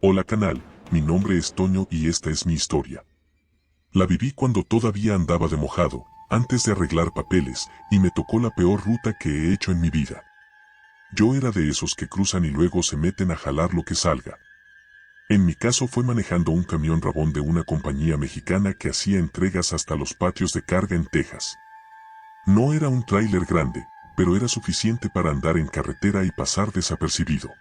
Hola canal, mi nombre es Toño y esta es mi historia. La viví cuando todavía andaba de mojado, antes de arreglar papeles, y me tocó la peor ruta que he hecho en mi vida. Yo era de esos que cruzan y luego se meten a jalar lo que salga. En mi caso fue manejando un camión rabón de una compañía mexicana que hacía entregas hasta los patios de carga en Texas. No era un tráiler grande, pero era suficiente para andar en carretera y pasar desapercibido.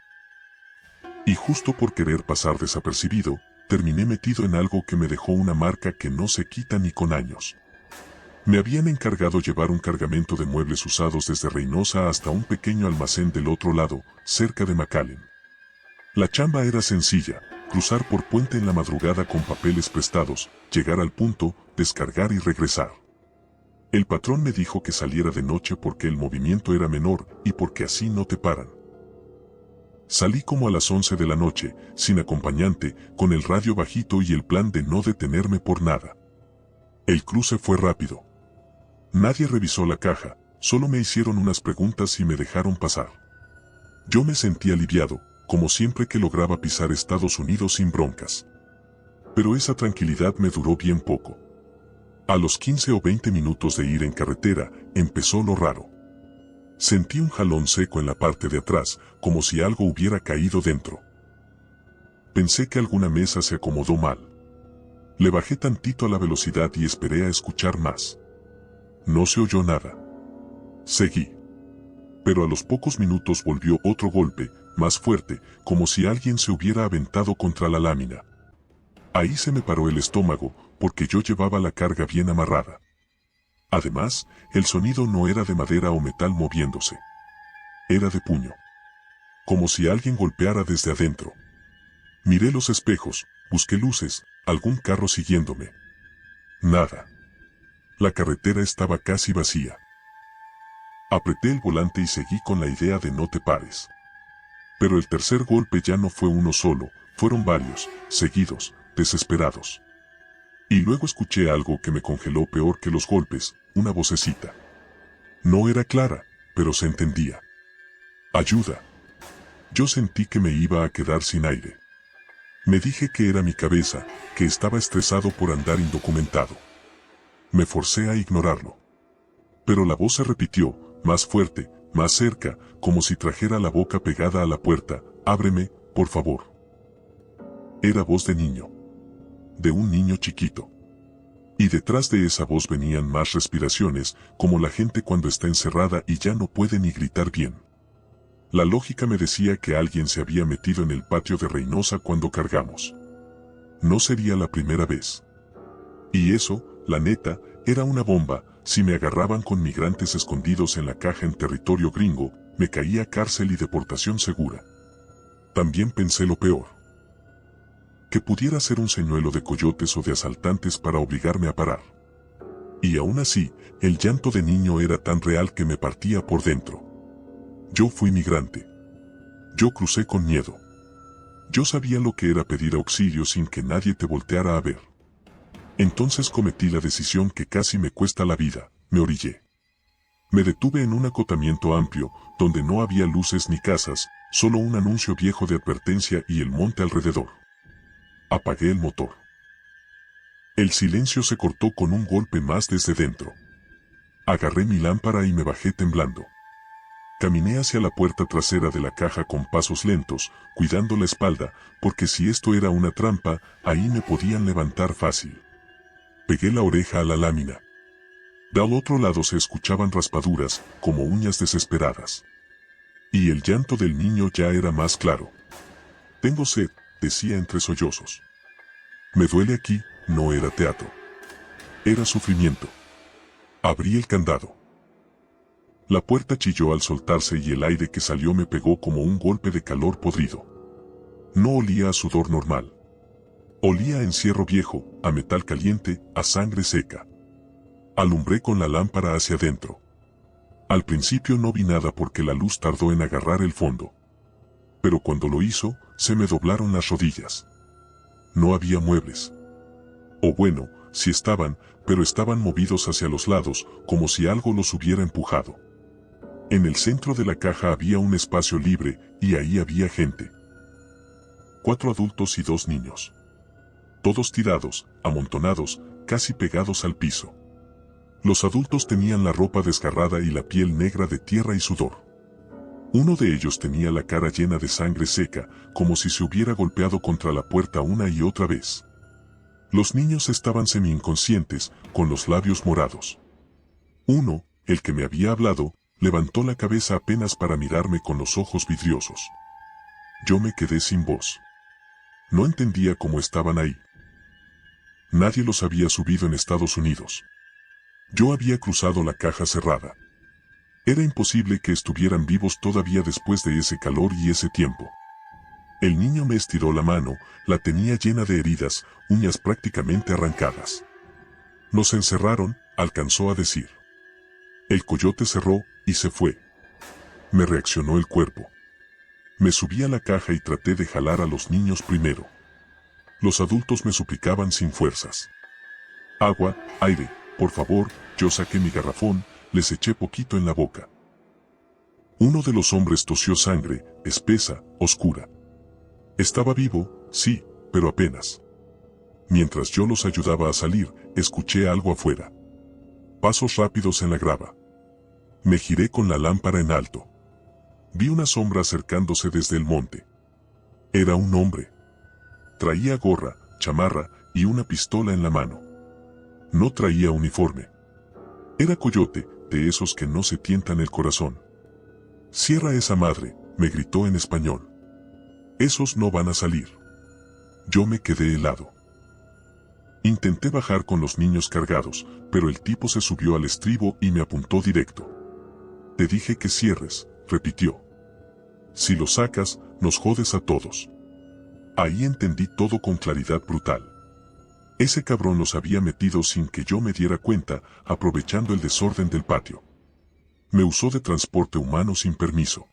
Y justo por querer pasar desapercibido, terminé metido en algo que me dejó una marca que no se quita ni con años. Me habían encargado llevar un cargamento de muebles usados desde Reynosa hasta un pequeño almacén del otro lado, cerca de McAllen. La chamba era sencilla, cruzar por puente en la madrugada con papeles prestados, llegar al punto, descargar y regresar. El patrón me dijo que saliera de noche porque el movimiento era menor y porque así no te paran. Salí como a las 11 de la noche, sin acompañante, con el radio bajito y el plan de no detenerme por nada. El cruce fue rápido. Nadie revisó la caja, solo me hicieron unas preguntas y me dejaron pasar. Yo me sentí aliviado, como siempre que lograba pisar Estados Unidos sin broncas. Pero esa tranquilidad me duró bien poco. A los 15 o 20 minutos de ir en carretera, empezó lo raro. Sentí un jalón seco en la parte de atrás, como si algo hubiera caído dentro. Pensé que alguna mesa se acomodó mal. Le bajé tantito a la velocidad y esperé a escuchar más. No se oyó nada. Seguí. Pero a los pocos minutos volvió otro golpe, más fuerte, como si alguien se hubiera aventado contra la lámina. Ahí se me paró el estómago, porque yo llevaba la carga bien amarrada. Además, el sonido no era de madera o metal moviéndose. Era de puño. Como si alguien golpeara desde adentro. Miré los espejos, busqué luces, algún carro siguiéndome. Nada. La carretera estaba casi vacía. Apreté el volante y seguí con la idea de no te pares. Pero el tercer golpe ya no fue uno solo, fueron varios, seguidos, desesperados. Y luego escuché algo que me congeló peor que los golpes, una vocecita. No era clara, pero se entendía. Ayuda. Yo sentí que me iba a quedar sin aire. Me dije que era mi cabeza, que estaba estresado por andar indocumentado. Me forcé a ignorarlo. Pero la voz se repitió, más fuerte, más cerca, como si trajera la boca pegada a la puerta. Ábreme, por favor. Era voz de niño. De un niño chiquito. Y detrás de esa voz venían más respiraciones, como la gente cuando está encerrada y ya no puede ni gritar bien. La lógica me decía que alguien se había metido en el patio de Reynosa cuando cargamos. No sería la primera vez. Y eso, la neta, era una bomba. Si me agarraban con migrantes escondidos en la caja en territorio gringo, me caía cárcel y deportación segura. También pensé lo peor. Que pudiera ser un señuelo de coyotes o de asaltantes para obligarme a parar. Y aún así, el llanto de niño era tan real que me partía por dentro. Yo fui migrante. Yo crucé con miedo. Yo sabía lo que era pedir auxilio sin que nadie te volteara a ver. Entonces cometí la decisión que casi me cuesta la vida, me orillé. Me detuve en un acotamiento amplio, donde no había luces ni casas, solo un anuncio viejo de advertencia y el monte alrededor. Apagué el motor. El silencio se cortó con un golpe más desde dentro. Agarré mi lámpara y me bajé temblando. Caminé hacia la puerta trasera de la caja con pasos lentos, cuidando la espalda, porque si esto era una trampa, ahí me podían levantar fácil. Pegué la oreja a la lámina. Del otro lado se escuchaban raspaduras, como uñas desesperadas. Y el llanto del niño ya era más claro. Tengo sed, decía entre sollozos. Me duele aquí, no era teatro. Era sufrimiento. Abrí el candado. La puerta chilló al soltarse y el aire que salió me pegó como un golpe de calor podrido. No olía a sudor normal. Olía a encierro viejo, a metal caliente, a sangre seca. Alumbré con la lámpara hacia adentro. Al principio no vi nada porque la luz tardó en agarrar el fondo. Pero cuando lo hizo, se me doblaron las rodillas. No había muebles. O bueno, sí estaban, pero estaban movidos hacia los lados, como si algo los hubiera empujado. En el centro de la caja había un espacio libre, y ahí había gente. 4 adultos y 2 niños. Todos tirados, amontonados, casi pegados al piso. Los adultos tenían la ropa desgarrada y la piel negra de tierra y sudor. Uno de ellos tenía la cara llena de sangre seca, como si se hubiera golpeado contra la puerta una y otra vez. Los niños estaban semi-inconscientes, con los labios morados. Uno, el que me había hablado, levantó la cabeza apenas para mirarme con los ojos vidriosos. Yo me quedé sin voz. No entendía cómo estaban ahí. Nadie los había subido en Estados Unidos. Yo había cruzado la caja cerrada. Era imposible que estuvieran vivos todavía después de ese calor y ese tiempo. El niño me estiró la mano, la tenía llena de heridas, uñas prácticamente arrancadas. Nos encerraron, alcanzó a decir. El coyote cerró y se fue. Me reaccionó el cuerpo. Me subí a la caja y traté de jalar a los niños primero. Los adultos me suplicaban sin fuerzas. Agua, aire, por favor. Yo saqué mi garrafón, les eché poquito en la boca. Uno de los hombres tosió sangre, espesa, oscura. Estaba vivo, sí, pero apenas. Mientras yo los ayudaba a salir, escuché algo afuera. Pasos rápidos en la grava. Me giré con la lámpara en alto. Vi una sombra acercándose desde el monte. Era un hombre. Traía gorra, chamarra y una pistola en la mano. No traía uniforme. Era coyote, de esos que no se tientan el corazón. Cierra esa madre, me gritó en español. Esos no van a salir. Yo me quedé helado. Intenté bajar con los niños cargados, pero el tipo se subió al estribo y me apuntó directo. Te dije que cierres, repitió. Si lo sacas, nos jodes a todos. Ahí entendí todo con claridad brutal. Ese cabrón los había metido sin que yo me diera cuenta, aprovechando el desorden del patio. Me usó de transporte humano sin permiso.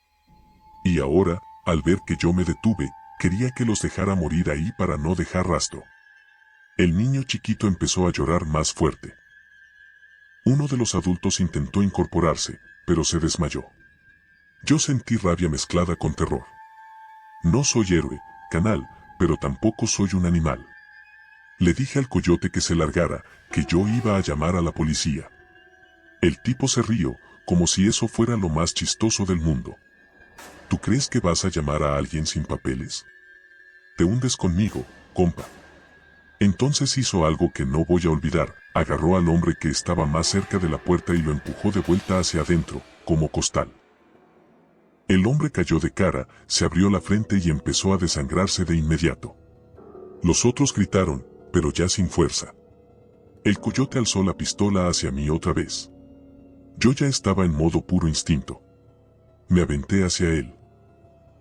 Y ahora, al ver que yo me detuve, quería que los dejara morir ahí para no dejar rastro. El niño chiquito empezó a llorar más fuerte. Uno de los adultos intentó incorporarse, pero se desmayó. Yo sentí rabia mezclada con terror. No soy héroe, canal, pero tampoco soy un animal. Le dije al coyote que se largara, que yo iba a llamar a la policía. El tipo se rió, como si eso fuera lo más chistoso del mundo. ¿Tú crees que vas a llamar a alguien sin papeles? Te hundes conmigo, compa. Entonces hizo algo que no voy a olvidar, agarró al hombre que estaba más cerca de la puerta y lo empujó de vuelta hacia adentro, como costal. El hombre cayó de cara, se abrió la frente y empezó a desangrarse de inmediato. Los otros gritaron, pero ya sin fuerza. El coyote alzó la pistola hacia mí otra vez. Yo ya estaba en modo puro instinto. Me aventé hacia él.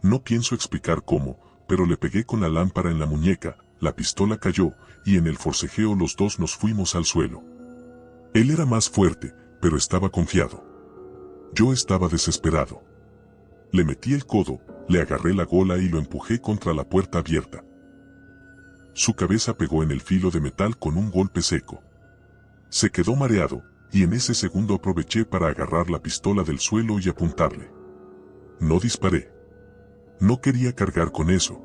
No pienso explicar cómo, pero le pegué con la lámpara en la muñeca, la pistola cayó, y en el forcejeo los dos nos fuimos al suelo. Él era más fuerte, pero estaba confiado. Yo estaba desesperado. Le metí el codo, le agarré la gola y lo empujé contra la puerta abierta. Su cabeza pegó en el filo de metal con un golpe seco. Se quedó mareado, y en ese segundo aproveché para agarrar la pistola del suelo y apuntarle. No disparé. No quería cargar con eso.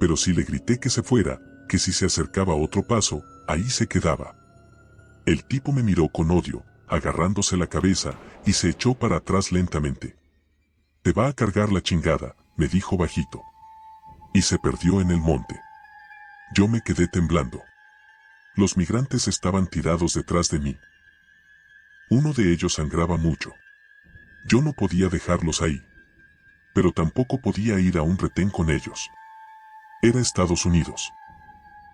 Pero sí le grité que se fuera, que si se acercaba otro paso, ahí se quedaba. El tipo me miró con odio, agarrándose la cabeza, y se echó para atrás lentamente. Te va a cargar la chingada, me dijo bajito. Y se perdió en el monte. Yo me quedé temblando. Los migrantes estaban tirados detrás de mí. Uno de ellos sangraba mucho. Yo no podía dejarlos ahí. Pero tampoco podía ir a un retén con ellos. Era Estados Unidos.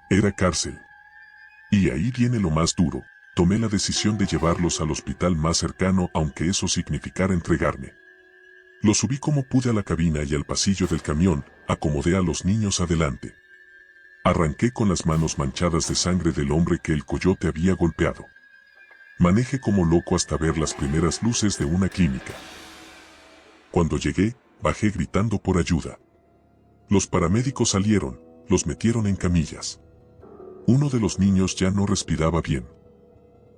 Era cárcel. Y ahí viene lo más duro, tomé la decisión de llevarlos al hospital más cercano aunque eso significara entregarme. Los subí como pude a la cabina y al pasillo del camión, acomodé a los niños adelante. Arranqué con las manos manchadas de sangre del hombre que el coyote había golpeado. Manejé como loco hasta ver las primeras luces de una clínica. Cuando llegué, bajé gritando por ayuda. Los paramédicos salieron, los metieron en camillas. Uno de los niños ya no respiraba bien.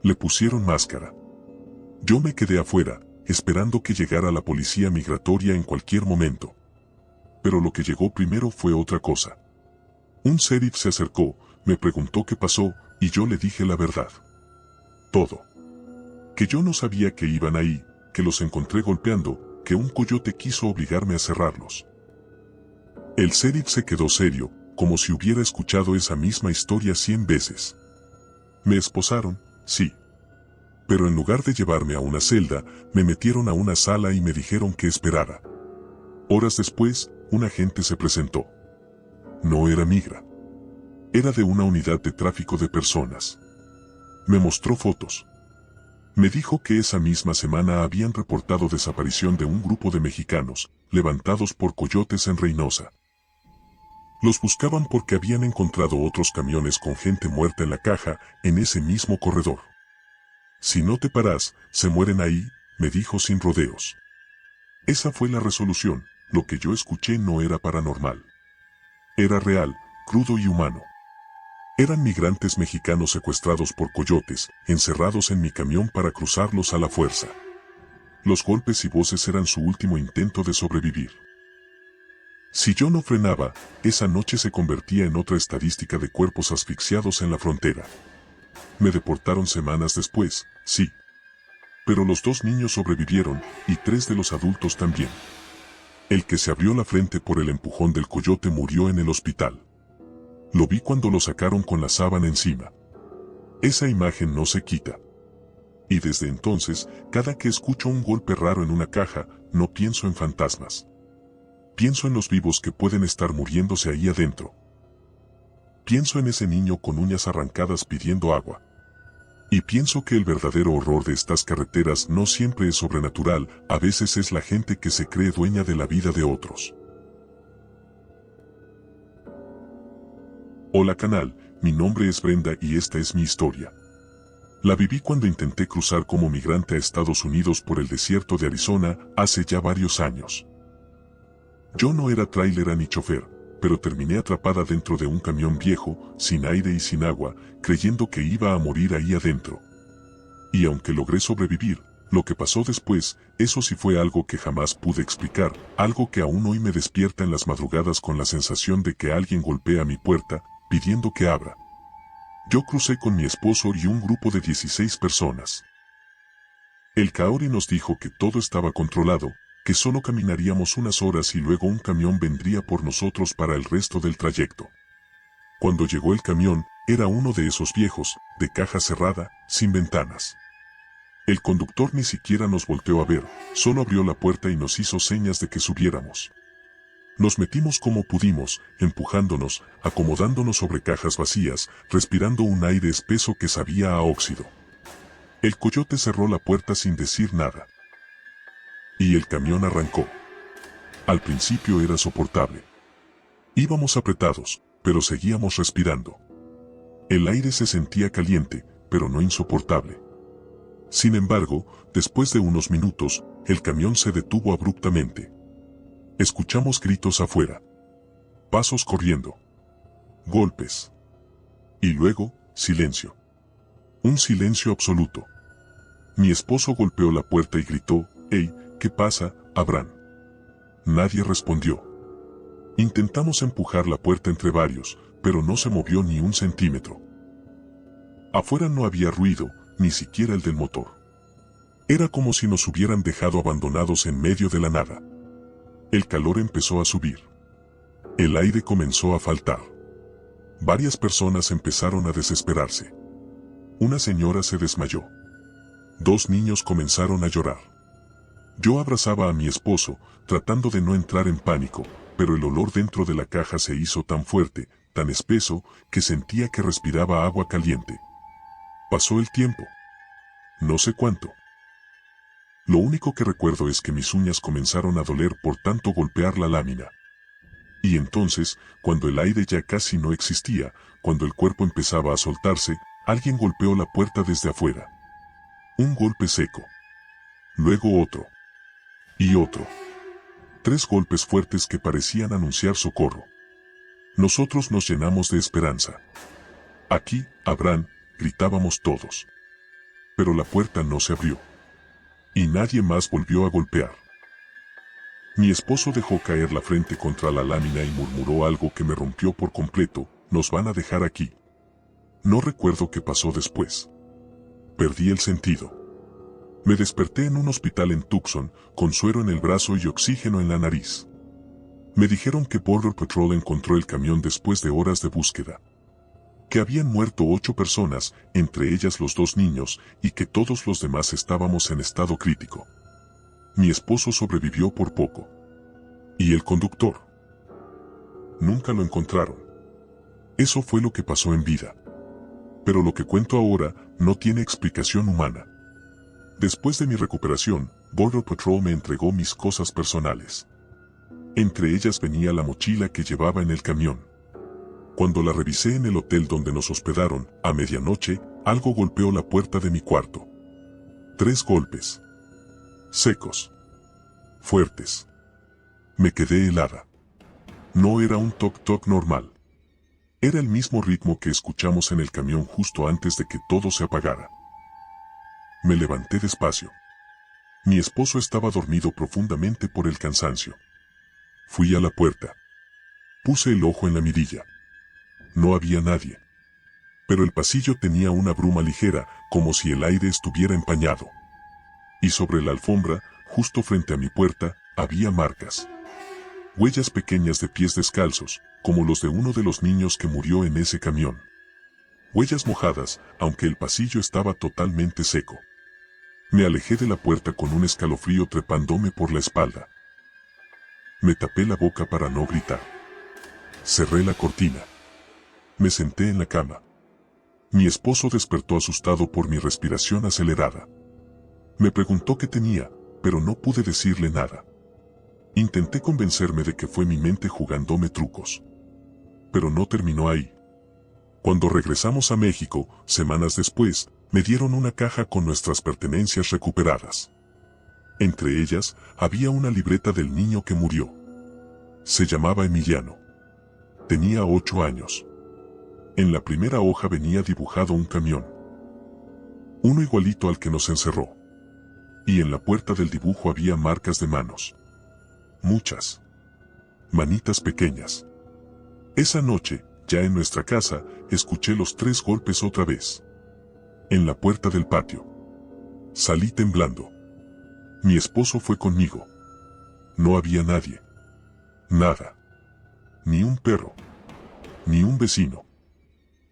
Le pusieron máscara. Yo me quedé afuera, esperando que llegara la policía migratoria en cualquier momento. Pero lo que llegó primero fue otra cosa. Un sheriff se acercó, me preguntó qué pasó, y yo le dije la verdad. Todo. Que yo no sabía que iban ahí, que los encontré golpeando, que un coyote quiso obligarme a cerrarlos. El sheriff se quedó serio, como si hubiera escuchado esa misma historia 100 veces. Me esposaron, sí. Pero en lugar de llevarme a una celda, me metieron a una sala y me dijeron que esperara. Horas después, un agente se presentó. No era migra. Era de una unidad de tráfico de personas. Me mostró fotos. Me dijo que esa misma semana habían reportado desaparición de un grupo de mexicanos, levantados por coyotes en Reynosa. Los buscaban porque habían encontrado otros camiones con gente muerta en la caja, en ese mismo corredor. Si no te paras, se mueren ahí, me dijo sin rodeos. Esa fue la resolución, lo que yo escuché no era paranormal. Era real, crudo y humano. Eran migrantes mexicanos secuestrados por coyotes, encerrados en mi camión para cruzarlos a la fuerza. Los golpes y voces eran su último intento de sobrevivir. Si yo no frenaba, esa noche se convertía en otra estadística de cuerpos asfixiados en la frontera. Me deportaron semanas después, sí. Pero los 2 niños sobrevivieron, y 3 de los adultos también. El que se abrió la frente por el empujón del coyote murió en el hospital. Lo vi cuando lo sacaron con la sábana encima. Esa imagen no se quita. Y desde entonces, cada que escucho un golpe raro en una caja, no pienso en fantasmas. Pienso en los vivos que pueden estar muriéndose ahí adentro. Pienso en ese niño con uñas arrancadas pidiendo agua. Y pienso que el verdadero horror de estas carreteras no siempre es sobrenatural, a veces es la gente que se cree dueña de la vida de otros. Hola canal, mi nombre es Brenda y esta es mi historia. La viví cuando intenté cruzar como migrante a Estados Unidos por el desierto de Arizona hace ya varios años. Yo no era trailera ni chofer, pero terminé atrapada dentro de un camión viejo, sin aire y sin agua, creyendo que iba a morir ahí adentro. Y aunque logré sobrevivir, lo que pasó después, eso sí fue algo que jamás pude explicar, algo que aún hoy me despierta en las madrugadas con la sensación de que alguien golpea mi puerta, pidiendo que abra. Yo crucé con mi esposo y un grupo de 16 personas. El Kaori nos dijo que todo estaba controlado, que solo caminaríamos unas horas y luego un camión vendría por nosotros para el resto del trayecto. Cuando llegó el camión, era uno de esos viejos, de caja cerrada, sin ventanas. El conductor ni siquiera nos volteó a ver, solo abrió la puerta y nos hizo señas de que subiéramos. Nos metimos como pudimos, empujándonos, acomodándonos sobre cajas vacías, respirando un aire espeso que sabía a óxido. El coyote cerró la puerta sin decir nada. Y el camión arrancó. Al principio era soportable. Íbamos apretados, pero seguíamos respirando. El aire se sentía caliente, pero no insoportable. Sin embargo, después de unos minutos, el camión se detuvo abruptamente. Escuchamos gritos afuera. Pasos corriendo. Golpes. Y luego, silencio. Un silencio absoluto. Mi esposo golpeó la puerta y gritó, «¡Hey! ¿Qué pasa, Abraham?» Nadie respondió. Intentamos empujar la puerta entre varios, pero no se movió ni un centímetro. Afuera no había ruido, ni siquiera el del motor. Era como si nos hubieran dejado abandonados en medio de la nada. El calor empezó a subir. El aire comenzó a faltar. Varias personas empezaron a desesperarse. Una señora se desmayó. 2 niños comenzaron a llorar. Yo abrazaba a mi esposo, tratando de no entrar en pánico, pero el olor dentro de la caja se hizo tan fuerte, tan espeso, que sentía que respiraba agua caliente. Pasó el tiempo. No sé cuánto. Lo único que recuerdo es que mis uñas comenzaron a doler por tanto golpear la lámina. Y entonces, cuando el aire ya casi no existía, cuando el cuerpo empezaba a soltarse, alguien golpeó la puerta desde afuera. Un golpe seco. Luego otro. Y otro. 3 golpes fuertes que parecían anunciar socorro. Nosotros nos llenamos de esperanza. «Aquí, Abraham», gritábamos todos. Pero la puerta no se abrió. Y nadie más volvió a golpear. Mi esposo dejó caer la frente contra la lámina y murmuró algo que me rompió por completo: nos van a dejar aquí. No recuerdo qué pasó después. Perdí el sentido. Me desperté en un hospital en Tucson, con suero en el brazo y oxígeno en la nariz. Me dijeron que Border Patrol encontró el camión después de horas de búsqueda. Que habían muerto 8 personas, entre ellas los 2 niños, y que todos los demás estábamos en estado crítico. Mi esposo sobrevivió por poco. ¿Y el conductor? Nunca lo encontraron. Eso fue lo que pasó en vida. Pero lo que cuento ahora no tiene explicación humana. Después de mi recuperación, Border Patrol me entregó mis cosas personales. Entre ellas venía la mochila que llevaba en el camión. Cuando la revisé en el hotel donde nos hospedaron, a medianoche, algo golpeó la puerta de mi cuarto. 3 golpes. Secos. Fuertes. Me quedé helada. No era un toc-toc normal. Era el mismo ritmo que escuchamos en el camión justo antes de que todo se apagara. Me levanté despacio. Mi esposo estaba dormido profundamente por el cansancio. Fui a la puerta. Puse el ojo en la mirilla. No había nadie. Pero el pasillo tenía una bruma ligera, como si el aire estuviera empañado. Y sobre la alfombra, justo frente a mi puerta, había marcas. Huellas pequeñas de pies descalzos, como los de uno de los niños que murió en ese camión. Huellas mojadas, aunque el pasillo estaba totalmente seco. Me alejé de la puerta con un escalofrío trepándome por la espalda. Me tapé la boca para no gritar. Cerré la cortina. Me senté en la cama. Mi esposo despertó asustado por mi respiración acelerada. Me preguntó qué tenía, pero no pude decirle nada. Intenté convencerme de que fue mi mente jugándome trucos. Pero no terminó ahí. Cuando regresamos a México, semanas después, me dieron una caja con nuestras pertenencias recuperadas. Entre ellas, había una libreta del niño que murió. Se llamaba Emiliano. Tenía 8 años. En la primera hoja venía dibujado un camión. Uno igualito al que nos encerró. Y en la puerta del dibujo había marcas de manos. Muchas. Manitas pequeñas. Esa noche, ya en nuestra casa, escuché los 3 golpes otra vez. En la puerta del patio. Salí temblando. Mi esposo fue conmigo. No había nadie. Nada. Ni un perro. Ni un vecino.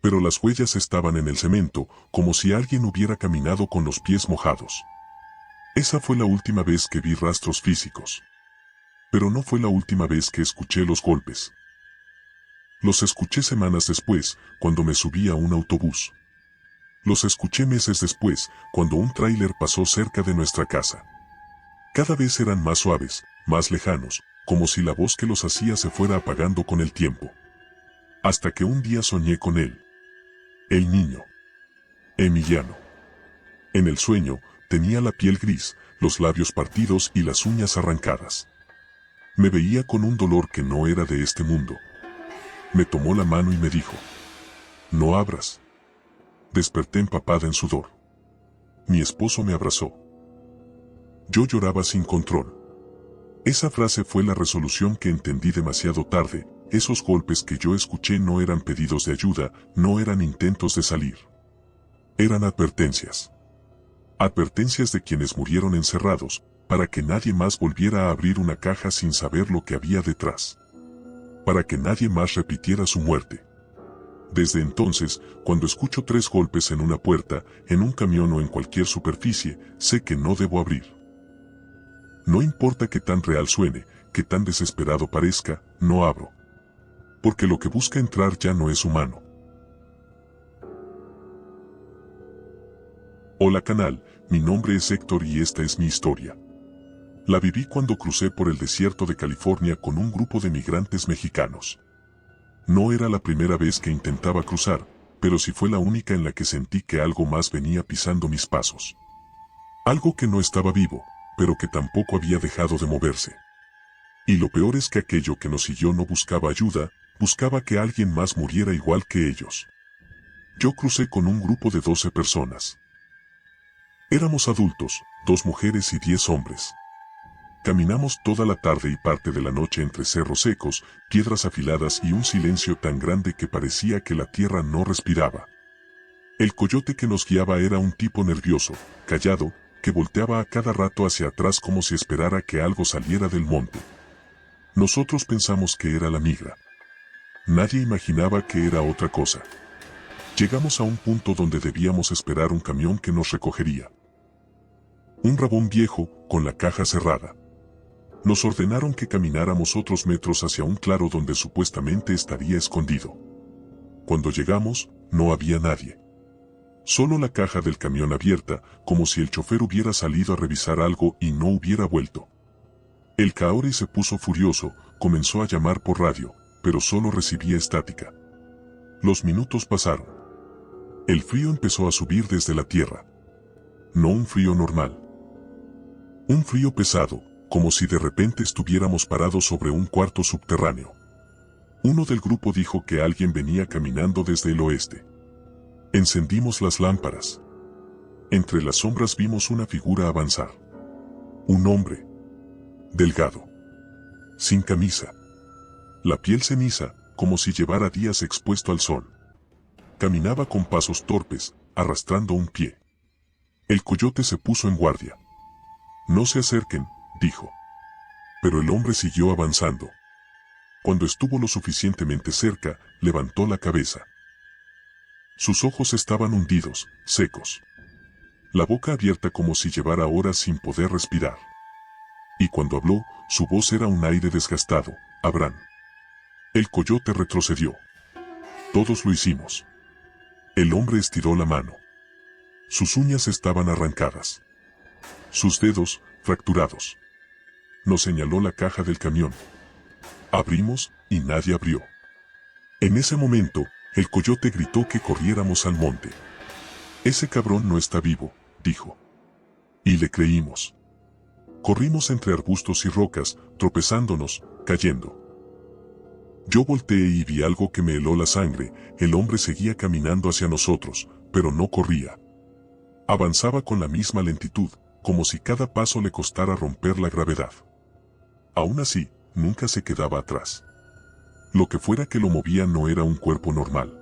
Pero las huellas estaban en el cemento, como si alguien hubiera caminado con los pies mojados. Esa fue la última vez que vi rastros físicos. Pero no fue la última vez que escuché los golpes. Los escuché semanas después, cuando me subí a un autobús. Los escuché meses después, cuando un tráiler pasó cerca de nuestra casa. Cada vez eran más suaves, más lejanos, como si la voz que los hacía se fuera apagando con el tiempo. Hasta que un día soñé con él. El niño. Emiliano. En el sueño, tenía la piel gris, los labios partidos y las uñas arrancadas. Me veía con un dolor que no era de este mundo. Me tomó la mano y me dijo: no abras. Desperté empapada en sudor. Mi esposo me abrazó. Yo lloraba sin control. Esa frase fue la resolución que entendí demasiado tarde. Esos golpes que yo escuché no eran pedidos de ayuda, no eran intentos de salir. Eran advertencias. Advertencias de quienes murieron encerrados, para que nadie más volviera a abrir una caja sin saber lo que había detrás. Para que nadie más repitiera su muerte. Desde entonces, cuando escucho 3 golpes en una puerta, en un camión o en cualquier superficie, sé que no debo abrir. No importa qué tan real suene, qué tan desesperado parezca, no abro. Porque lo que busca entrar ya no es humano. Hola canal, mi nombre es Héctor y esta es mi historia. La viví cuando crucé por el desierto de California con un grupo de migrantes mexicanos. No era la primera vez que intentaba cruzar, pero sí fue la única en la que sentí que algo más venía pisando mis pasos. Algo que no estaba vivo, pero que tampoco había dejado de moverse. Y lo peor es que aquello que nos siguió no buscaba ayuda, buscaba que alguien más muriera igual que ellos. Yo crucé con un grupo de 12 personas. Éramos adultos, 2 mujeres y 10 hombres. Caminamos toda la tarde y parte de la noche entre cerros secos, piedras afiladas y un silencio tan grande que parecía que la tierra no respiraba. El coyote que nos guiaba era un tipo nervioso, callado, que volteaba a cada rato hacia atrás como si esperara que algo saliera del monte. Nosotros pensamos que era la migra. Nadie imaginaba que era otra cosa. Llegamos a un punto donde debíamos esperar un camión que nos recogería. Un rabón viejo, con la caja cerrada. Nos ordenaron que camináramos otros metros hacia un claro donde supuestamente estaría escondido. Cuando llegamos, no había nadie. Solo la caja del camión abierta, como si el chofer hubiera salido a revisar algo y no hubiera vuelto. El Kaori se puso furioso, comenzó a llamar por radio, pero solo recibía estática. Los minutos pasaron. El frío empezó a subir desde la tierra. No un frío normal. Un frío pesado, como si de repente estuviéramos parados sobre un cuarto subterráneo. Uno del grupo dijo que alguien venía caminando desde el oeste. Encendimos las lámparas. Entre las sombras vimos una figura avanzar. Un hombre. Delgado. Sin camisa. La piel ceniza, como si llevara días expuesto al sol. Caminaba con pasos torpes, arrastrando un pie. El coyote se puso en guardia. No se acerquen, dijo. Pero el hombre siguió avanzando. Cuando estuvo lo suficientemente cerca, levantó la cabeza. Sus ojos estaban hundidos, secos. La boca abierta como si llevara horas sin poder respirar. Y cuando habló, su voz era un aire desgastado. Abraham. El coyote retrocedió. Todos lo hicimos. El hombre estiró la mano. Sus uñas estaban arrancadas. Sus dedos, fracturados. Nos señaló la caja del camión. Abrimos, y nadie abrió. En ese momento, el coyote gritó que corriéramos al monte. Ese cabrón no está vivo, dijo. Y le creímos. Corrimos entre arbustos y rocas, tropezándonos, cayendo. Yo volteé y vi algo que me heló la sangre. El hombre seguía caminando hacia nosotros, pero no corría. Avanzaba con la misma lentitud, como si cada paso le costara romper la gravedad. Aún así, nunca se quedaba atrás. Lo que fuera que lo movía no era un cuerpo normal.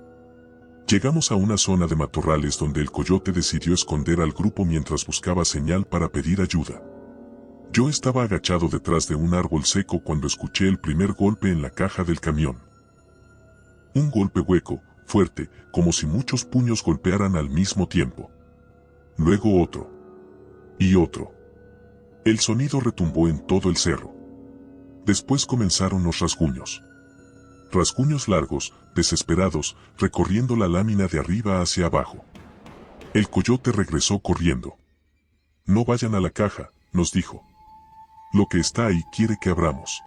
Llegamos a una zona de matorrales donde el coyote decidió esconder al grupo mientras buscaba señal para pedir ayuda. Yo estaba agachado detrás de un árbol seco cuando escuché el primer golpe en la caja del camión. Un golpe hueco, fuerte, como si muchos puños golpearan al mismo tiempo. Luego otro. Y otro. El sonido retumbó en todo el cerro. Después comenzaron los rasguños. Rasguños largos, desesperados, recorriendo la lámina de arriba hacia abajo. El coyote regresó corriendo. No vayan a la caja, nos dijo. Lo que está ahí quiere que abramos.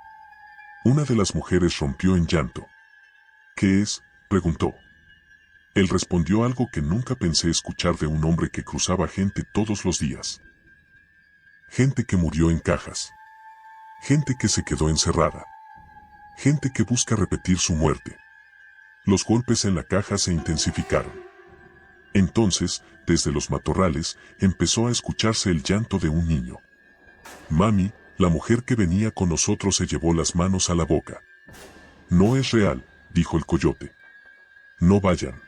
Una de las mujeres rompió en llanto. ¿Qué es?, preguntó. Él respondió algo que nunca pensé escuchar de un hombre que cruzaba gente todos los días. Gente que murió en cajas. Gente que se quedó encerrada. Gente que busca repetir su muerte. Los golpes en la caja se intensificaron. Entonces, desde los matorrales, empezó a escucharse el llanto de un niño. Mami, la mujer que venía con nosotros, se llevó las manos a la boca. No es real, dijo el coyote. No vayan.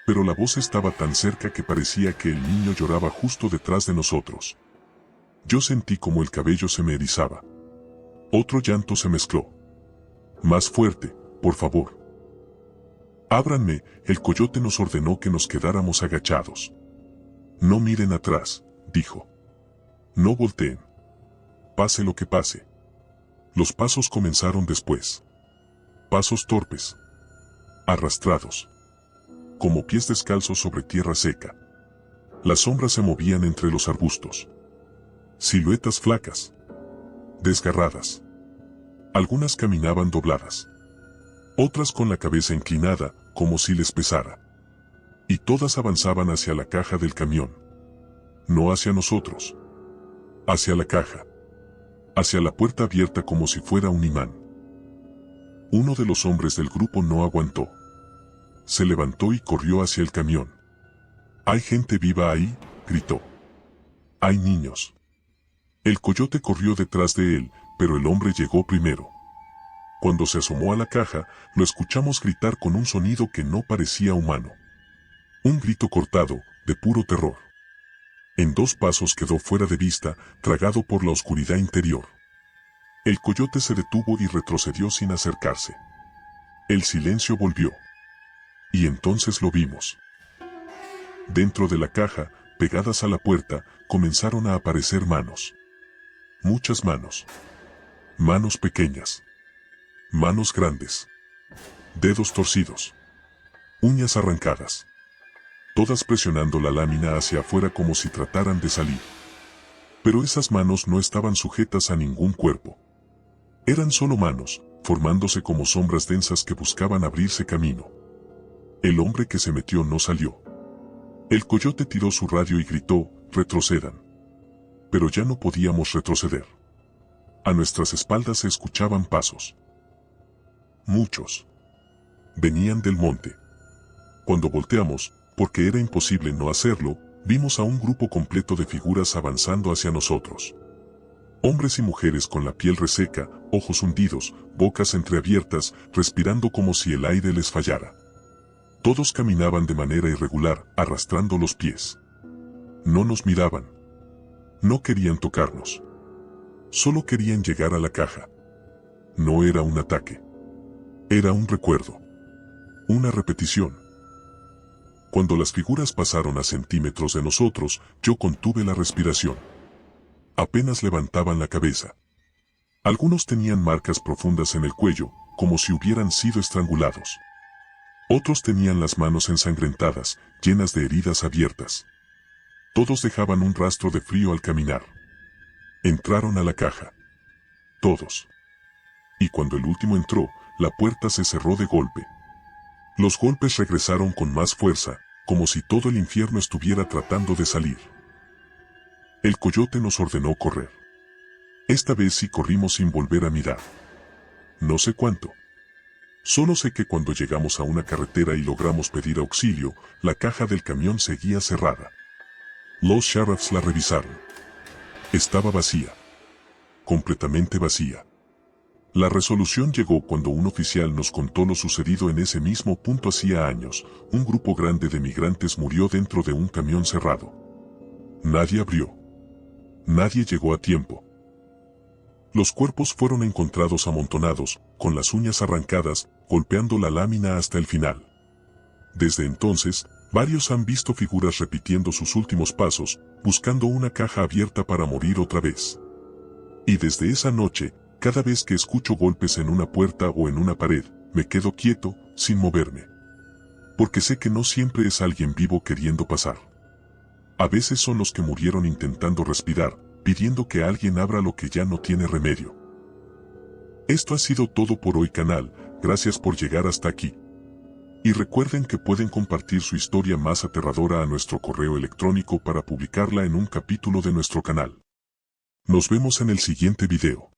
Pero la voz estaba tan cerca que parecía que el niño lloraba justo detrás de nosotros. Yo sentí como el cabello se me erizaba. Otro llanto se mezcló. Más fuerte, por favor. Ábranme, el coyote nos ordenó que nos quedáramos agachados. No miren atrás, dijo. No volteen. Pase lo que pase. Los pasos comenzaron después. Pasos torpes. Arrastrados. Como pies descalzos sobre tierra seca. Las sombras se movían entre los arbustos. Siluetas flacas. Desgarradas. Algunas caminaban dobladas. Otras con la cabeza inclinada, como si les pesara. Y todas avanzaban hacia la caja del camión. No hacia nosotros. Hacia la caja. Hacia la puerta abierta como si fuera un imán. Uno de los hombres del grupo no aguantó. Se levantó y corrió hacia el camión. «¿Hay gente viva ahí?», gritó. «Hay niños». El coyote corrió detrás de él, pero el hombre llegó primero. Cuando se asomó a la caja, lo escuchamos gritar con un sonido que no parecía humano. Un grito cortado, de puro terror. En 2 pasos quedó fuera de vista, tragado por la oscuridad interior. El coyote se detuvo y retrocedió sin acercarse. El silencio volvió. Y entonces lo vimos. Dentro de la caja, pegadas a la puerta, comenzaron a aparecer manos. Muchas manos. Manos pequeñas. Manos grandes. Dedos torcidos. Uñas arrancadas. Todas presionando la lámina hacia afuera como si trataran de salir. Pero esas manos no estaban sujetas a ningún cuerpo. Eran solo manos, formándose como sombras densas que buscaban abrirse camino. El hombre que se metió no salió. El coyote tiró su radio y gritó, «Retrocedan». Pero ya no podíamos retroceder. A nuestras espaldas se escuchaban pasos. Muchos. Venían del monte. Cuando volteamos, porque era imposible no hacerlo, vimos a un grupo completo de figuras avanzando hacia nosotros. Hombres y mujeres con la piel reseca, ojos hundidos, bocas entreabiertas, respirando como si el aire les fallara. Todos caminaban de manera irregular, arrastrando los pies. No nos miraban. No querían tocarnos. Solo querían llegar a la caja. No era un ataque. Era un recuerdo. Una repetición. Cuando las figuras pasaron a centímetros de nosotros, yo contuve la respiración. Apenas levantaban la cabeza. Algunos tenían marcas profundas en el cuello, como si hubieran sido estrangulados. Otros tenían las manos ensangrentadas, llenas de heridas abiertas. Todos dejaban un rastro de frío al caminar. Entraron a la caja. Todos. Y cuando el último entró, la puerta se cerró de golpe. Los golpes regresaron con más fuerza, como si todo el infierno estuviera tratando de salir. El coyote nos ordenó correr. Esta vez sí corrimos sin volver a mirar. No sé cuánto. Solo sé que cuando llegamos a una carretera y logramos pedir auxilio, la caja del camión seguía cerrada. Los sheriffs la revisaron. Estaba vacía. Completamente vacía. La resolución llegó cuando un oficial nos contó lo sucedido en ese mismo punto hacía años. Un grupo grande de migrantes murió dentro de un camión cerrado. Nadie abrió. Nadie llegó a tiempo. Los cuerpos fueron encontrados amontonados, con las uñas arrancadas, golpeando la lámina hasta el final. Desde entonces, varios han visto figuras repitiendo sus últimos pasos, buscando una caja abierta para morir otra vez. Y desde esa noche, cada vez que escucho golpes en una puerta o en una pared, me quedo quieto, sin moverme. Porque sé que no siempre es alguien vivo queriendo pasar. A veces son los que murieron intentando respirar, pidiendo que alguien abra lo que ya no tiene remedio. Esto ha sido todo por hoy, canal, gracias por llegar hasta aquí. Y recuerden que pueden compartir su historia más aterradora a nuestro correo electrónico para publicarla en un capítulo de nuestro canal. Nos vemos en el siguiente video.